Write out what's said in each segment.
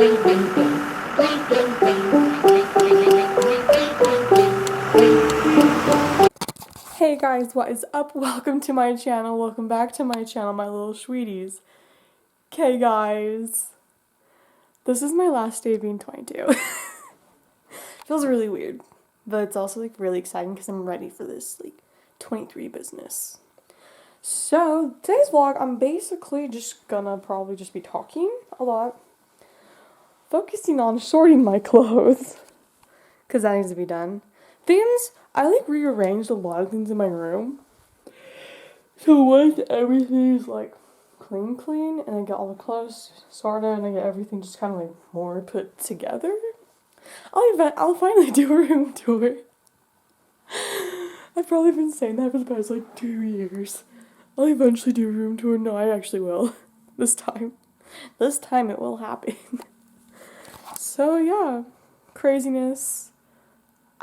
Hey guys, what is up? Welcome to my channel. Welcome back to my channel, my little sweeties. Okay guys, this is my last day of being 22. Feels really weird, but it's also like really exciting because I'm ready for this like 23 business. So today's vlog, I'm basically just gonna probably just be talking a lot, focusing on sorting my clothes because that needs to be done. I like rearranged a lot of things in my room. So once everything's like clean, and I get all the clothes sorted, and I get everything just kind of like more put together, I'll finally do a room tour. I've probably been saying that for the past like 2 years. I'll eventually do a room tour. No, I actually will. This time it will happen. So yeah, craziness.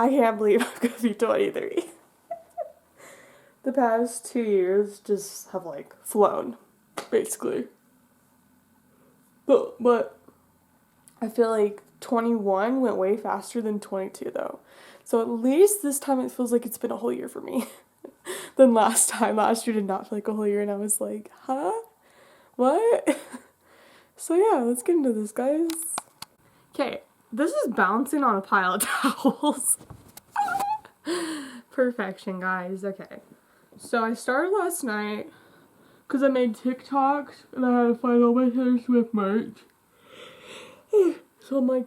I can't believe I'm gonna be 23. The past 2 years just have like flown, basically. But I feel like 21 went way faster than 22 though. So at least this time it feels like it's been a whole year for me than last time. Last year did not feel like a whole year and I was like, huh? What? So yeah, let's get into this, guys. Okay, this is bouncing on a pile of towels. Perfection, guys. Okay. So I started last night because I made TikToks and I had to find all my Taylor Swift merch. So I'm like,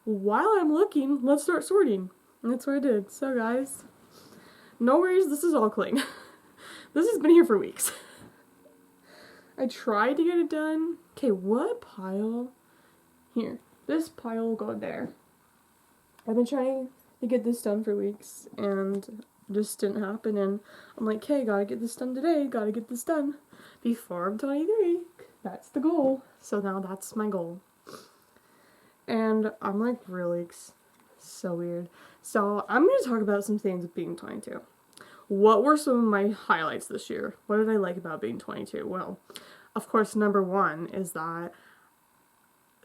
while I'm looking, let's start sorting. And that's what I did. So guys, no worries, this is all clean. This has been here for weeks. I tried to get it done. Okay, what pile? Here, this pile will go there. I've been trying to get this done for weeks and just didn't happen, and I'm like, okay, gotta get this done today, gotta get this done before I'm 23. That's the goal. So now that's my goal. And I'm like really so weird. So I'm going to talk about some things of being 22. What were some of my highlights this year? What did I like about being 22? Well, of course, number one is that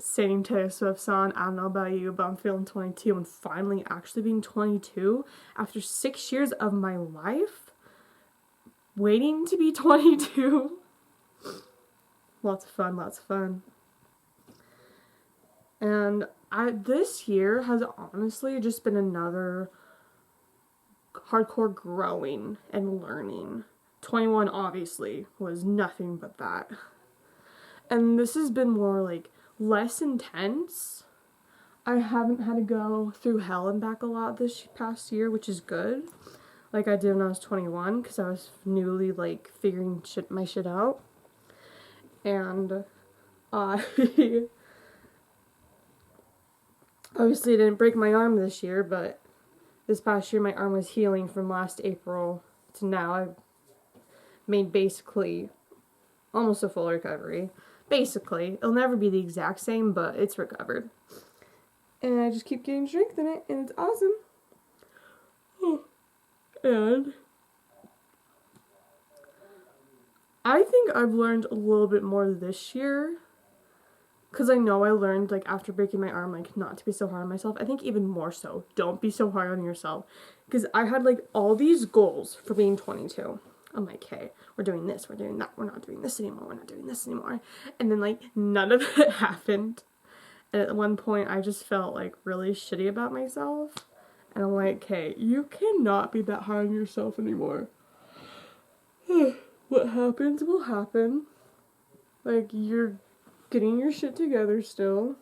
singing Taylor Swift song, I don't know about you, but I'm feeling 22 and finally actually being 22 after 6 years of my life waiting to be 22. Lots of fun, lots of fun. And this year has honestly just been another hardcore growing and learning. 21 obviously was nothing but that. And this has been more like less intense. I haven't had to go through hell and back a lot this past year, which is good. Like I did when I was 21 because I was newly like figuring my shit out. And I obviously didn't break my arm this year, but this past year my arm was healing from last April to now. I've made basically almost a full recovery. Basically. It'll never be the exact same, but it's recovered. And I just keep getting strength in it, and it's awesome. And I think I've learned a little bit more this year. Because I know I learned, like, after breaking my arm, like, not to be so hard on myself. I think even more so, don't be so hard on yourself. Because I had, like, all these goals for being 22. I'm like, hey, we're doing this, we're doing that, we're not doing this anymore, we're not doing this anymore. And then, like, none of it happened. And at one point, I just felt, like, really shitty about myself. And I'm like, okay, you cannot be that hard on yourself anymore. What happens will happen. Like, you're getting your shit together still.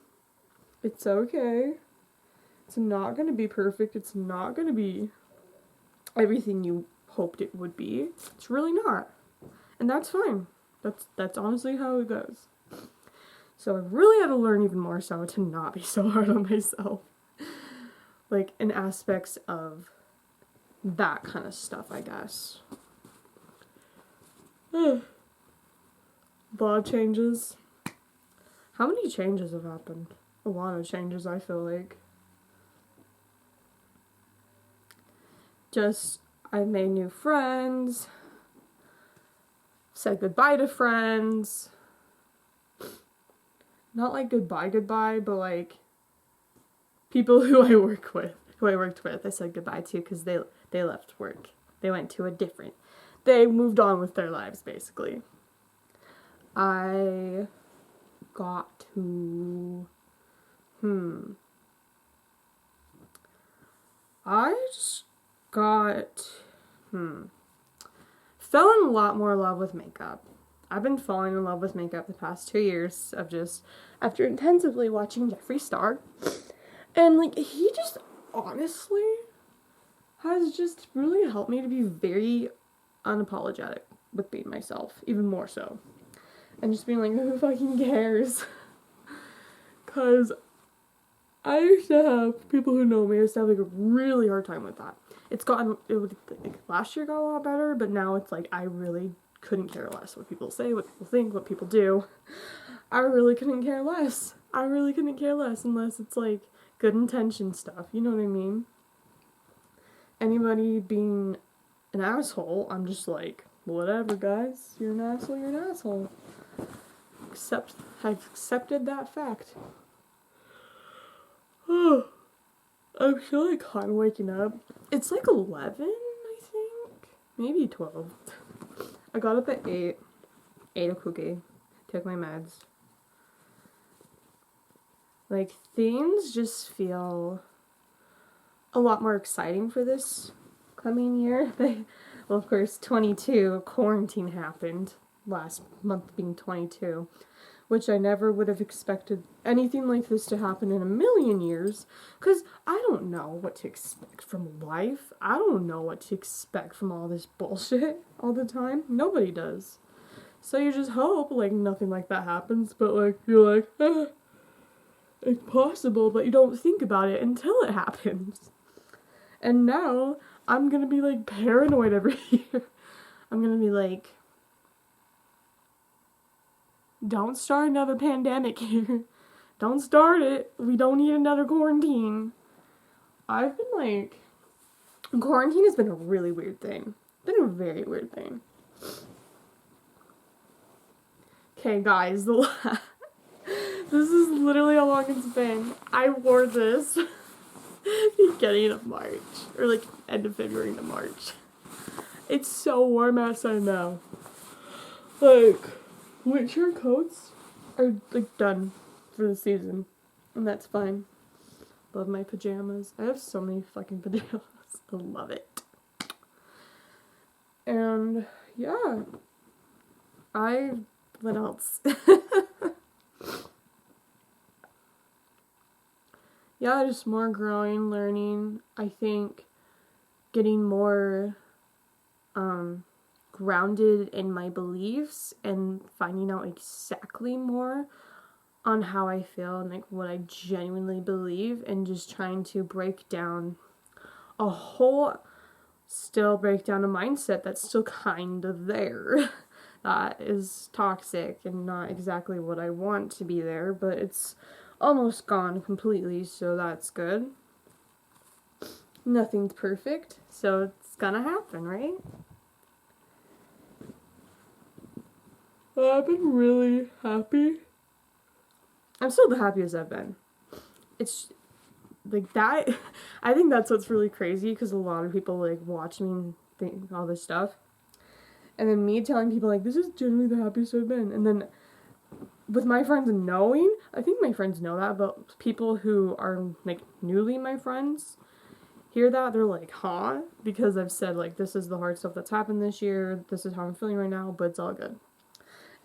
It's okay. It's not gonna be perfect. It's not gonna be everything you hoped it would be. It's really not. And that's fine. That's honestly how it goes. So I really had to learn even more so to not be so hard on myself. Like, in aspects of that kind of stuff, I guess. A lot of changes. How many changes have happened? A lot of changes, I feel like. Just, I've made new friends, said goodbye to friends, not like goodbye, but like people who I worked with. I said goodbye to because they left work. They went to they moved on with their lives, basically. I got to, I just got, fell in a lot more love with makeup. I've been falling in love with makeup the past 2 years of just, after intensively watching Jeffree Star. And, like, he just honestly has just really helped me to be very unapologetic with being myself, even more so. And just being like, who fucking cares? Because I used to have, people who know me, I used to have like a really hard time with that. Last year got a lot better, but now it's like, I really couldn't care less what people say, what people think, what people do. I really couldn't care less. Unless it's like good intention stuff, you know what I mean? Anybody being an asshole, I'm just like, whatever, guys, you're an asshole. I've accepted that fact. I'm still like kind of waking up. It's like 11, I think. Maybe 12. I got up at 8. Ate a cookie. Took my meds. Like, things just feel a lot more exciting for this coming year. Well, of course, 22, quarantine happened. Last month being 22. Which I never would have expected anything like this to happen in a million years, because I don't know what to expect from life. I don't know what to expect from all this bullshit all the time. Nobody does. So you just hope, like, nothing like that happens, but, like, you're like, it's possible, but you don't think about it until it happens. And now, I'm gonna be, like, paranoid every year. I'm gonna be like, don't start another pandemic here. Don't start it. We don't need another quarantine. I've been like, quarantine has been a really weird thing. It's been a very weird thing. Okay, guys, this is literally how long it's been. I wore this beginning of March, or like end of February to March. It's so warm outside now. Like, winter coats are like done for the season, and that's fine. Love my pajamas. I have so many fucking pajamas. I love it. And yeah, what else? Yeah, just more growing, learning. I think getting more grounded in my beliefs and finding out exactly more on how I feel and like what I genuinely believe, and just trying to break down a mindset that's still kind of there. That is toxic and not exactly what I want to be there, but it's almost gone completely, so that's good. Nothing's perfect, so it's gonna happen, right? I've been really happy. I'm still the happiest I've been. It's like that. I think that's what's really crazy, because a lot of people like watch me and think all this stuff, and then me telling people like, this is genuinely the happiest I've been, and then with my friends knowing, I think my friends know that, but people who are like newly my friends hear that, they're like, huh? Because I've said like, this is the hard stuff that's happened this year, this is how I'm feeling right now, but it's all good.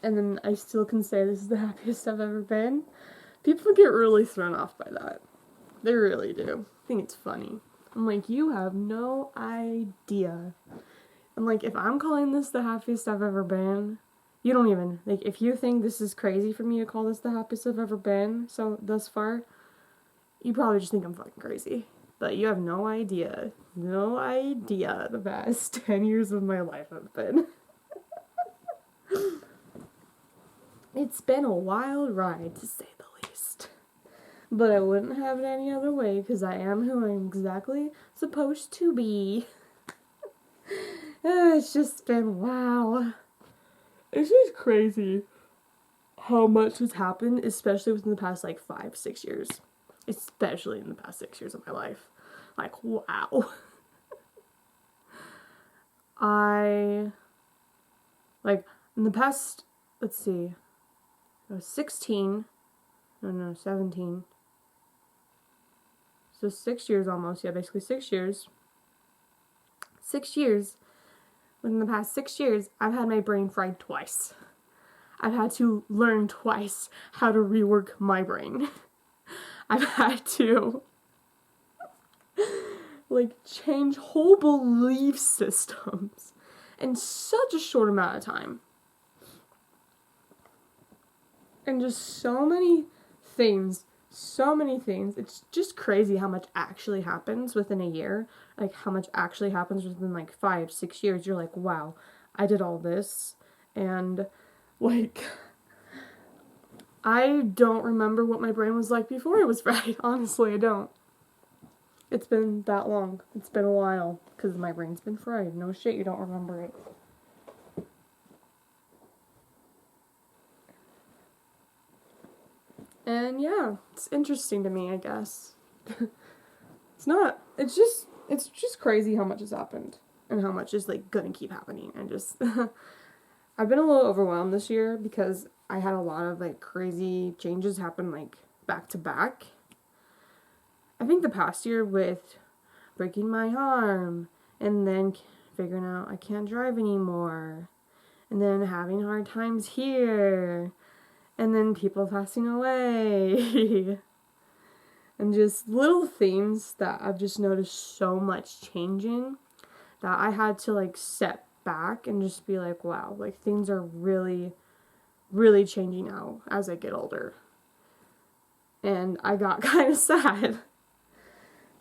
And then I still can say this is the happiest I've ever been. People get really thrown off by that. They really do. I think it's funny. I'm like, you have no idea. I'm like, if I'm calling this the happiest I've ever been, you don't even, like, if you think this is crazy for me to call this the happiest I've ever been, so thus far, you probably just think I'm fucking crazy. But you have no idea. No idea the past 10 years of my life have been. It's been a wild ride, to say the least. But I wouldn't have it any other way, because I am who I'm exactly supposed to be. It's just been, wow. It's just crazy how much has happened, especially within the past, like, 5-6 years. Especially in the past 6 years of my life. Like, wow. Like, in the past, let's see, I was 16, no, 17. So 6 years almost, yeah, basically 6 years. 6 years, within the past 6 years, I've had my brain fried twice. I've had to learn twice how to rework my brain. I've had to, like, change whole belief systems in such a short amount of time. And just so many things. It's just crazy how much actually happens within a year. Like, how much actually happens within, like, 5-6 years. You're like, wow, I did all this. And, like, I don't remember what my brain was like before it was fried. Honestly, I don't. It's been that long. It's been a while. Because my brain's been fried. No shit, you don't remember it. And yeah, it's interesting to me, I guess. It's just crazy how much has happened. And how much is, like, gonna keep happening. And just, I've been a little overwhelmed this year because I had a lot of, like, crazy changes happen, like, back to back. I think the past year with breaking my arm, and then figuring out I can't drive anymore, and then having hard times here, and then people passing away, and just little things that I've just noticed so much changing that I had to, like, step back and just be like, wow, like, things are really, really changing now as I get older. And I got kind of sad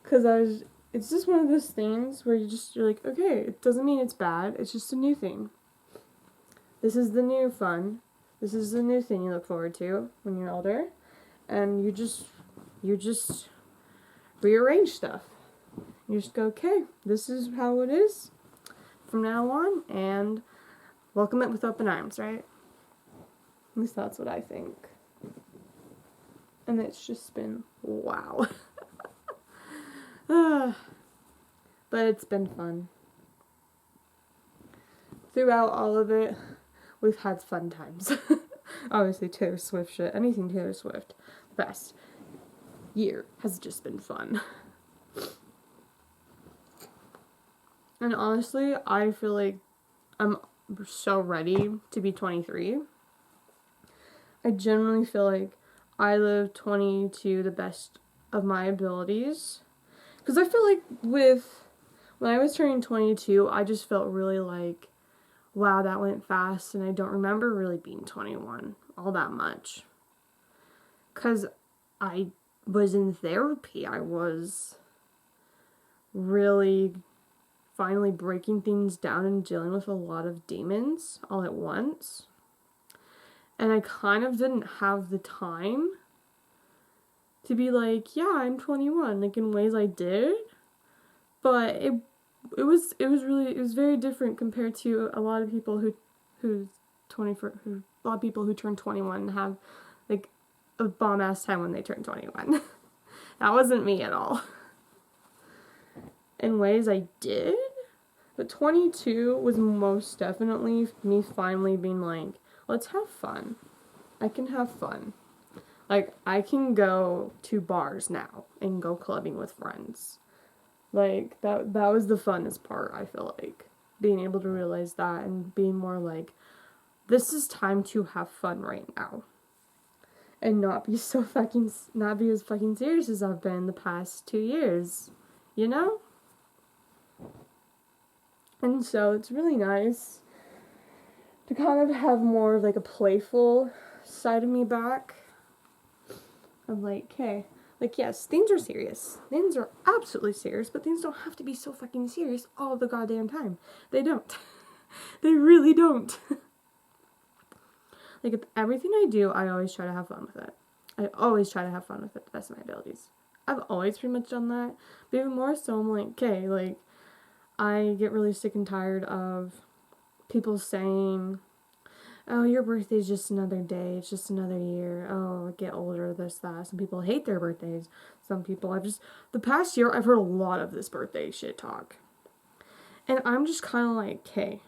because it's just one of those things where you're like, okay, it doesn't mean it's bad, it's just a new thing. This is the new fun. This is the new thing you look forward to when you're older. And you just rearrange stuff. You just go, okay, this is how it is from now on, and welcome it with open arms, right? At least that's what I think. And it's just been, wow. But it's been fun. Throughout all of it, we've had fun times. Obviously, Taylor Swift shit. Anything Taylor Swift. Best year has just been fun. And honestly, I feel like I'm so ready to be 23. I genuinely feel like I lived 20 to the best of my abilities. Because I feel like when I was turning 22, I just felt really like, wow, that went fast, and I don't remember really being 21 all that much. Because I was in therapy. I was really finally breaking things down and dealing with a lot of demons all at once. And I kind of didn't have the time to be like, yeah, I'm 21, like, in ways I did. But it was very different compared to a lot of people who turn 21 and have, like, a bomb ass time when they turn 21. That wasn't me at all. In ways I did, but 22 was most definitely me finally being like, let's have fun. I can have fun. Like, I can go to bars now and go clubbing with friends. Like, that was the funnest part, I feel like. Being able to realize that and being more like, this is time to have fun right now. And not be as fucking serious as I've been the past 2 years. You know? And so it's really nice to kind of have more of, like, a playful side of me back. Of like, okay, like, yes, things are serious. Things are absolutely serious, but things don't have to be so fucking serious all the goddamn time. They don't. They really don't. Like, everything I do, I always try to have fun with it. I always try to have fun with it to the best of my abilities. I've always pretty much done that. But even more so, I'm like, okay, like, I get really sick and tired of people saying, oh, your birthday's just another day, it's just another year, oh, get older, this, that. Some people hate their birthdays. Some people, the past year, I've heard a lot of this birthday shit talk. And I'm just kind of like, hey,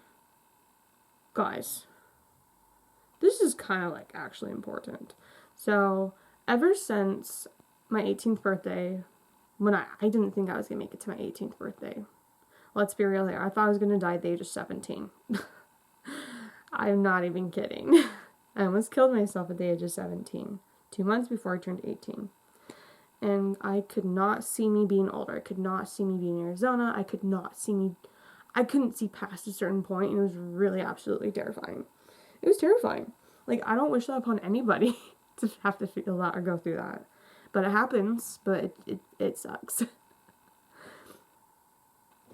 guys, this is kind of like actually important. So, ever since my 18th birthday, when I didn't think I was going to make it to my 18th birthday. Let's be real here. I thought I was going to die at the age of 17. I'm not even kidding. I almost killed myself at the age of 17. 2 months before I turned 18. And I could not see me being older. I could not see me being in Arizona. I couldn't see past a certain point, and it was really absolutely terrifying. It was terrifying. Like, I don't wish that upon anybody to have to feel that or go through that. But it happens, but it sucks.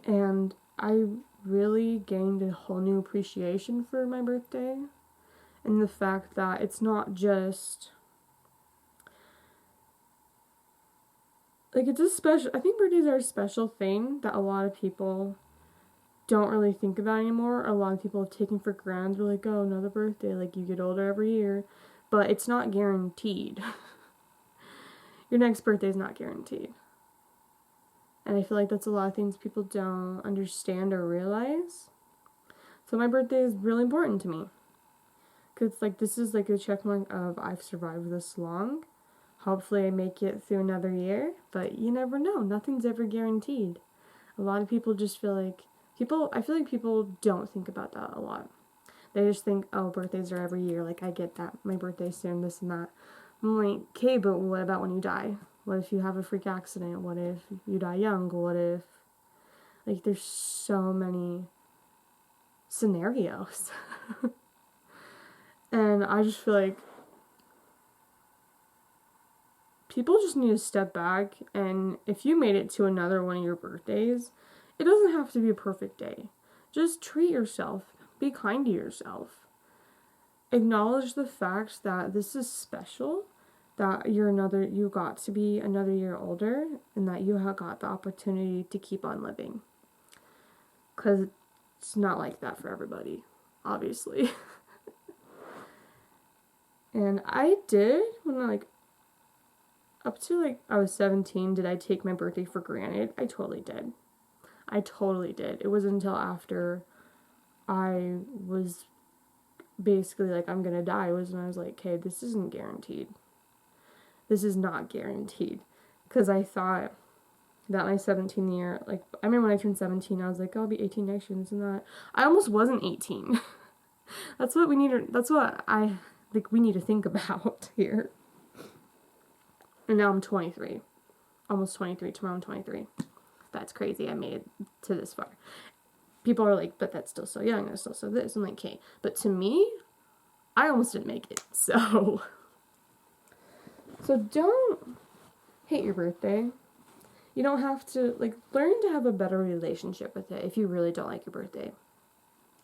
And I really gained a whole new appreciation for my birthday. And the fact that it's not just... like, it's a special... I think birthdays are a special thing that a lot of people don't really think about anymore. A lot of people have taken for granted. They're like, oh, another birthday. Like, you get older every year. But it's not guaranteed. Your next birthday is not guaranteed. And I feel like that's a lot of things people don't understand or realize. So my birthday is really important to me. Because, like, this is, like, a check mark of I've survived this long. Hopefully I make it through another year. But you never know. Nothing's ever guaranteed. A lot of people just feel like... I feel like people don't think about that a lot. They just think, oh, birthdays are every year. Like, I get that. My birthday's soon, this and that. I'm like, okay, but what about when you die? What if you have a freak accident? What if you die young? What if... like, there's so many scenarios. And I just feel like people just need to step back, and if you made it to another one of your birthdays, it doesn't have to be a perfect day. Just treat yourself. Be kind to yourself. Acknowledge the fact that this is special, that you got to be another year older, and that you have got the opportunity to keep on living. Because it's not like that for everybody, obviously. And I did, up to, I was 17, did I take my birthday for granted? I totally did. It wasn't until after I was basically like, I'm gonna die, was when I was like, okay, this isn't guaranteed. This is not guaranteed. Because I thought that my 17 year, I remember when I turned 17, I was like, oh, I'll be 18 next year, and this and that. I almost wasn't 18. That's what we need to think about here. And now I'm 23. Almost 23. Tomorrow I'm 23. That's crazy. I made it to this far. People are like, but that's still so young. That's still so this. I'm like, okay. But to me, I almost didn't make it. So don't hate your birthday. You don't have to, learn to have a better relationship with it if you really don't like your birthday.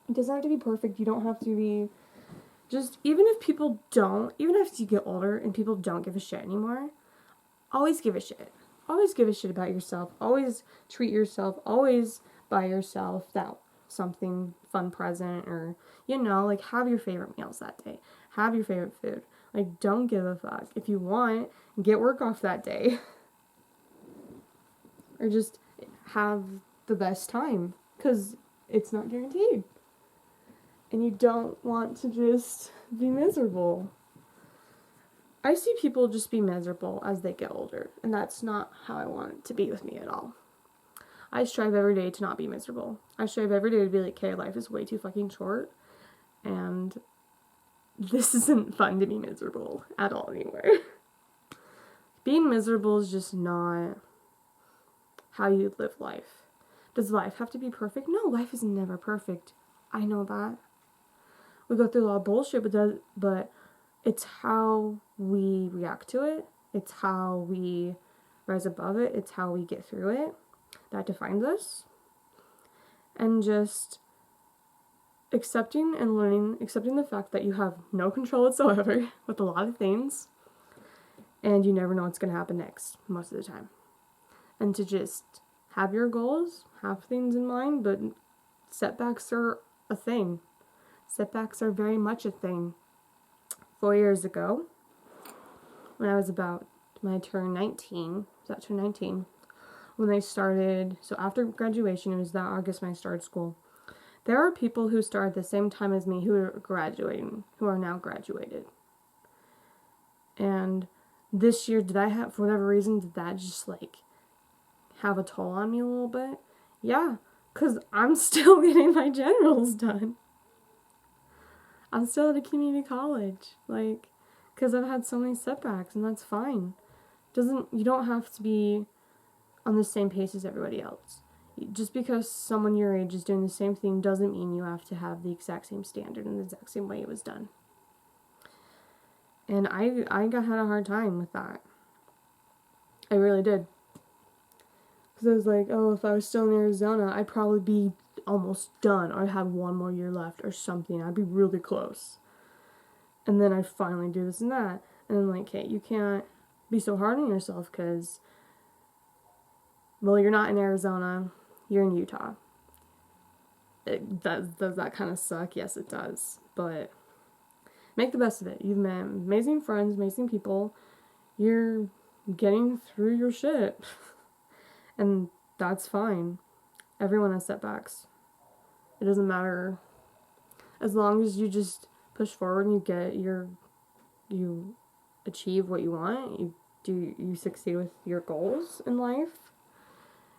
It doesn't have to be perfect. You don't have to be, even if you get older and people don't give a shit anymore, always give a shit. Always give a shit about yourself. Always treat yourself. Always buy yourself that something fun present, or, have your favorite meals that day. Have your favorite food. Don't give a fuck. If you want, get work off that day. Or just have the best time. Because it's not guaranteed. And you don't want to just be miserable. I see people just be miserable as they get older. And that's not how I want it to be with me at all. I strive every day to not be miserable. I strive every day to be like, okay, life is way too fucking short. And this isn't fun to be miserable at all anywhere. Being miserable is just not how you live life. Does life have to be perfect? No, life is never perfect. I know that. We go through a lot of bullshit, but it's how we react to it. It's how we rise above it. It's how we get through it. That defines us. And just accepting the fact that you have no control whatsoever with a lot of things, and you never know what's going to happen next, most of the time. And to just have your goals, have things in mind, but setbacks are a thing. Setbacks are very much a thing. 4 years ago, when I turned 19, when I started, so after graduation, it was that August when I started school. There are people who started the same time as me who are now graduated. And this year, for whatever reason, did that just have a toll on me a little bit? Yeah, because I'm still getting my generals done. I'm still at a community college, because I've had so many setbacks, and that's fine. You don't have to be on the same pace as everybody else. Just because someone your age is doing the same thing doesn't mean you have to have the exact same standard and the exact same way it was done. And I had a hard time with that. I really did. Because I was like, oh, if I was still in Arizona, I'd probably be almost done. Or I'd have 1 more year left or something. I'd be really close. And then I'd finally do this and that. And I'm like, hey, you can't be so hard on yourself because, well, you're not in Arizona. You're in Utah. Does that kind of suck? Yes, it does. But make the best of it. You've met amazing friends, amazing people. You're getting through your shit. And that's fine. Everyone has setbacks. It doesn't matter. As long as you just push forward and you achieve what you want, you succeed with your goals in life,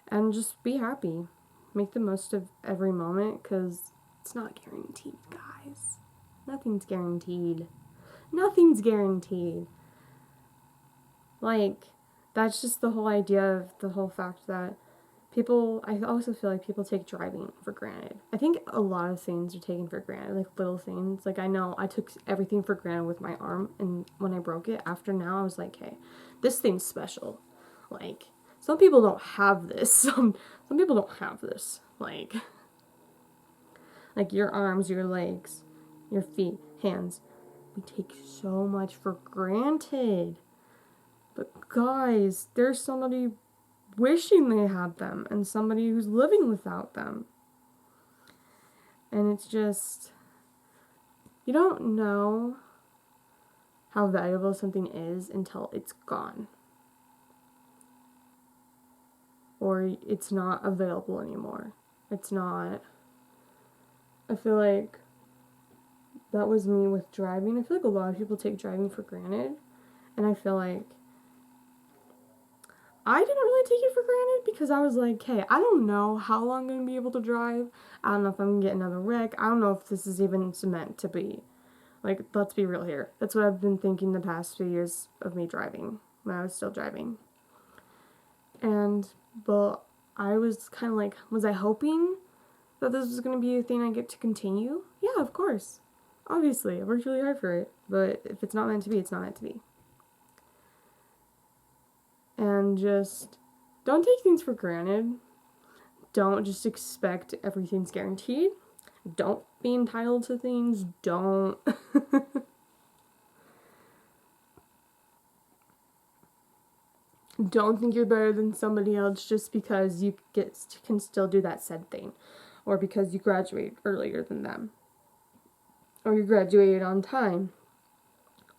and just be happy. Make the most of every moment, because it's not guaranteed, guys. Nothing's guaranteed. Nothing's guaranteed. That's just the whole idea of the whole fact that I also feel like people take driving for granted. I think a lot of things are taken for granted, little things. I know I took everything for granted with my arm, and when I broke it, after now, I was like, hey, this thing's special. Some people don't have this. Some people don't have this. Your arms, your legs, your feet, hands. We take so much for granted. But guys, there's somebody wishing they had them and somebody who's living without them. And it's just, you don't know how valuable something is until it's gone. Or it's not available anymore. It's not. I feel like that was me with driving. I feel like a lot of people take driving for granted. And I feel like I didn't really take it for granted because I was like, hey, I don't know how long I'm going to be able to drive. I don't know if I'm going to get another wreck. I don't know if this is even meant to be. Let's be real here. That's what I've been thinking the past few years of me driving, when I was still driving. But I was kind of was I hoping that this was going to be a thing I get to continue? Yeah, of course. Obviously, I worked really hard for it. But if it's not meant to be, it's not meant to be. And just don't take things for granted. Don't just expect everything's guaranteed. Don't be entitled to things. Don't. Don't think you're better than somebody else just because you can still do that said thing. Or because you graduate earlier than them. Or you graduated on time.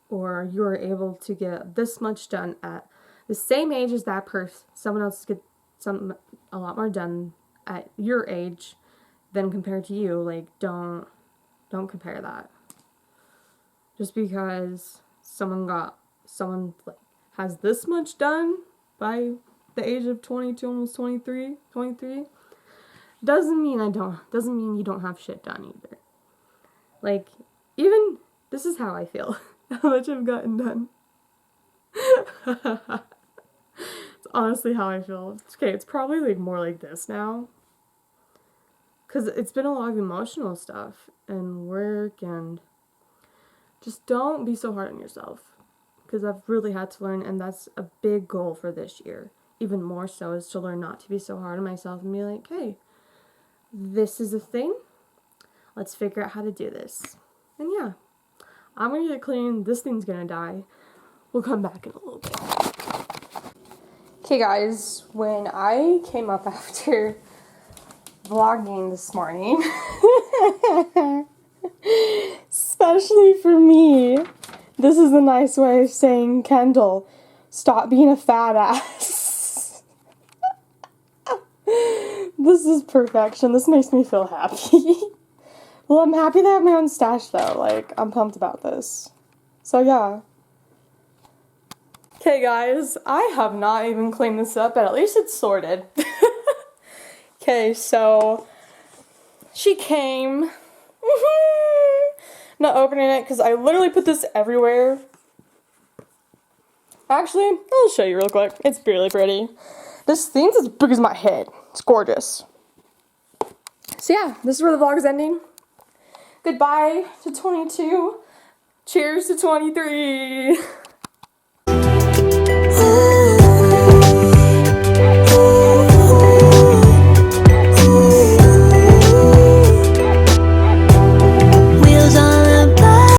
Or you're able to get this much done at the same age as that person. Someone else get a lot more done at your age than compared to you. Don't compare that. Just because someone has this much done by the age of 22, almost 23, doesn't mean you don't have shit done either. Even this is how I feel. How much I've gotten done. It's honestly how I feel. Okay, it's probably more like this now. Because it's been a lot of emotional stuff and work, and just don't be so hard on yourself. Because I've really had to learn, and that's a big goal for this year. Even more so is to learn not to be so hard on myself and be like, hey, this is a thing. Let's figure out how to do this. And yeah, I'm going to get clean. This thing's going to die. We'll come back in a little bit. Okay, guys, when I came up after vlogging this morning, Especially for me. This is a nice way of saying, Kendall, stop being a fat ass. This is perfection. This makes me feel happy. Well, I'm happy that I have my own stash, though. Like, I'm pumped about this. So, yeah. Okay, guys. I have not even cleaned this up, but at least it's sorted. Okay, so she came. Not opening it because I literally put this everywhere. Actually, I'll show you real quick. It's really pretty. This thing's as big as my head. It's gorgeous. So yeah, this is where the vlog is ending. Goodbye to 22. Cheers to 23.